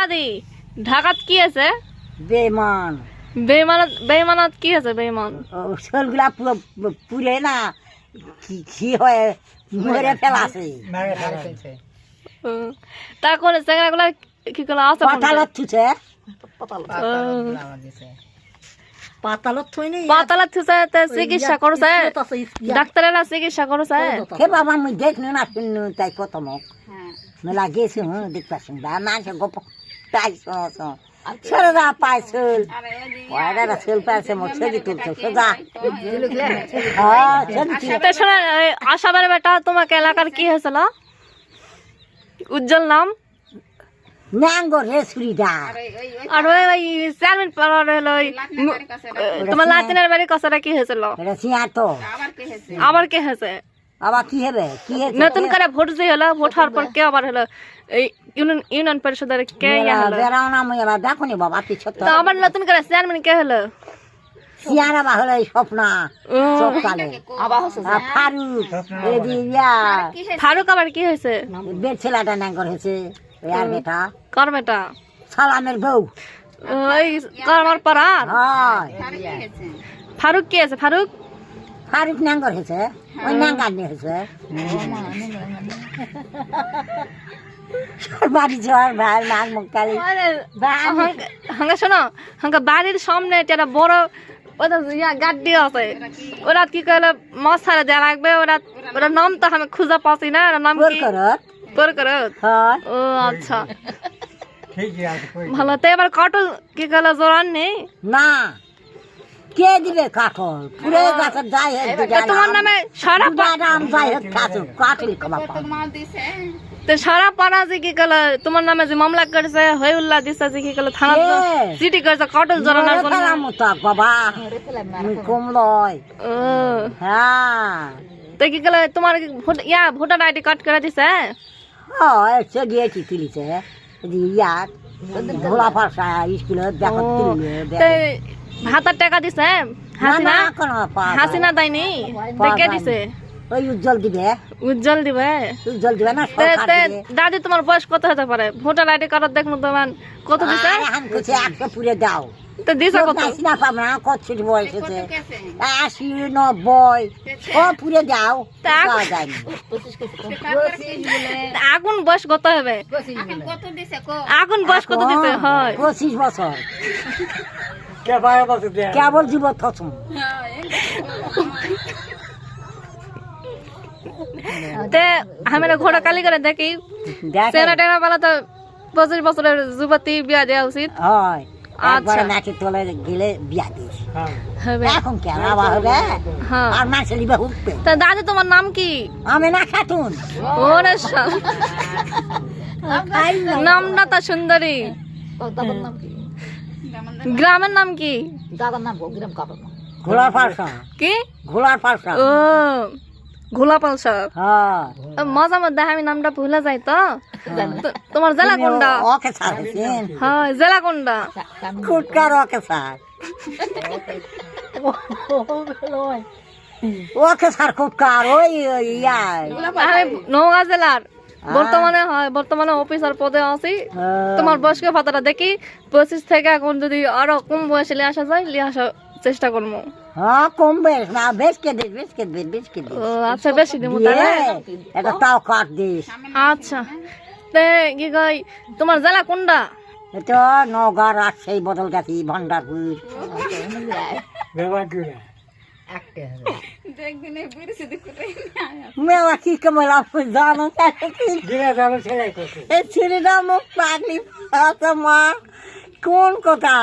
দাদি ঢাকাত কি আছে বেমান বেমানত কি আছে বেমান শোলগুলা পুরে না কি হয় মরে ফেলাছে তারপর চেংড়াগুলা কি করলো আছে পাতালত থুছে পাতালত থুছে চিকিৎসা করছে ডাক্তারেরা চিকিৎসা করছে হে বাবা মুই দেখনু না শুননু তাই কত মুখ মেলা গেছি দেখতেছি মানুষ গপ তাই ছেলেরা পাইছিল ওরা ছেলে পাইছে মোট ছবি তুলছে সোজা হ্যাঁ ছবি শোনা আশাবারে বেটা তোমাকে এলাকার কি হয়েছিল উজ্জ্বল নাম ন্যাঙ্গো রেসুরিদার আর ওই চেয়ারম্যান পাড়ার হলো তোমার লাতিনের বাড়ি কসারা কি হয়েছিল এটা সিয়ার তো আবার কে হয়েছে আবার কি হবে কি হয়েছে নতুন করে ভোট যে হলো ভোট হওয়ার পর কে আবার হলো এই ইউনিয়ন পরিষদের কে হলো বেড়াও না মুই এবার দেখো নি বাবা পিছ তো আবার নতুন করে চেয়ারম্যান কে হলো সিয়ারা বা হলো এই স্বপ্না সকালে ফারুক এদিয়া ফারুক আবার কি হয়েছে বের ছেলেটা ন্যাঙ্গর হয়েছে আর বেটা কর বেটা সালামের বউ ওই কর্মার পাড়ার হয় ফারুক কি আছে ফারুক ফারুক ন্যাঙ্গর হয়েছে ওই ন্যাঙ্গার নিয়ে হয়েছে বাড়ি যাওয়ার ভাই নাক মুখ কালি হাঙ্গা শোনো হাঙ্গা বাড়ির সামনে একটা বড় ওটা গাড্ডি আছে ওরা কি করলো মাছ ছাড়া দেওয়া লাগবে ওরা নাম তো আমি খুঁজে পাচ্ছি না ওরা নাম কি করত হয় ও আচ্ছা ভালো তো এবার কাটল কি করলো জোরান নেই না কে দিবে কাঠল পুরে গাছের যাই তোমার নামে সারা দাম যাই কাঠল কমা তো সারা পাড়া যে কি করলো তোমার নামে যে মামলা করেছে হইউল্লাহ দিছে যে কি করলো থানা চিঠি করেছে কাটল জোরানোর জন্য বাবা কম লয় ও হ্যাঁ তো কি করলো তোমার ভোটার আইডি কার্ড করে দিছে হয় সে গিয়েছি তুলিছে ইয়ার ভোলা ফাঁসা স্কুলে দেখো তো ভাতার টাকা দিছে হাসিনা হাসিনা দেয়নি তো কে দিছে ওই উজ্জ্বল দিবে উজ্জ্বল দিবে না দাদি তোমার বয়স কত হতে পারে ভোটার আইডি কার্ড দেখুন তোমার কত দিছে একটা পুরে দাও তো দিছে কত না পাবো না কত ছোট বয়স হচ্ছে 80 90 ও পুরে দাও আগুন বয়স কত হবে আগুন বয়স কত দিছে হয় 25 বছর কেবল জীব থসম তে আমরা ঘোড়া কালি করে দেখি সেনা টেনা পালা তো 25 বছরের যুবতী বিয়া দেওয়া উচিত হয় আচ্ছা নাকি তোলে গেলে বিয়া দিস হবে এখন কেন আবার হবে হ্যাঁ আর মাসে লিবা উঠবে তা দাদি তোমার নাম কি আমি না খাতুন ওরে নামটা তা সুন্দরী গ্রামের নাম কি ঘোলার পাশা কি ঘোলার পাশা ও ঘোলা পালসা হ্যাঁ মাঝে মধ্যে আমি নামটা ভুলে যাই তো তোমার জেলা কোনটা ওকে স্যার হ্যাঁ জেলা কোনটা কুটকার ওকে স্যার ওকে স্যার কুটকার ওই আমি নওগাঁ জেলার বর্তমানে অফিসার পদে আছি তোমার বয়স্ক ভাতাটা দেখি 25 থেকে এখন যদি আরো কম বয়সে নিয়ে আসা যায় নিয়ে আসার চেষ্টা করবো হ্যাঁ কম বেশ না বেশ কে দিস ও আচ্ছা বেশি দিব তাহলে এটা তাও কাট দিস আচ্ছা তে কি কই তোমার জেলা কোনটা এটা নওগাঁ রাজশাহী বদলগাছি ভান্ডারপুর মেলা কি কমলা জানো ছেলেটা মুখ পাগলি মা কোন কথা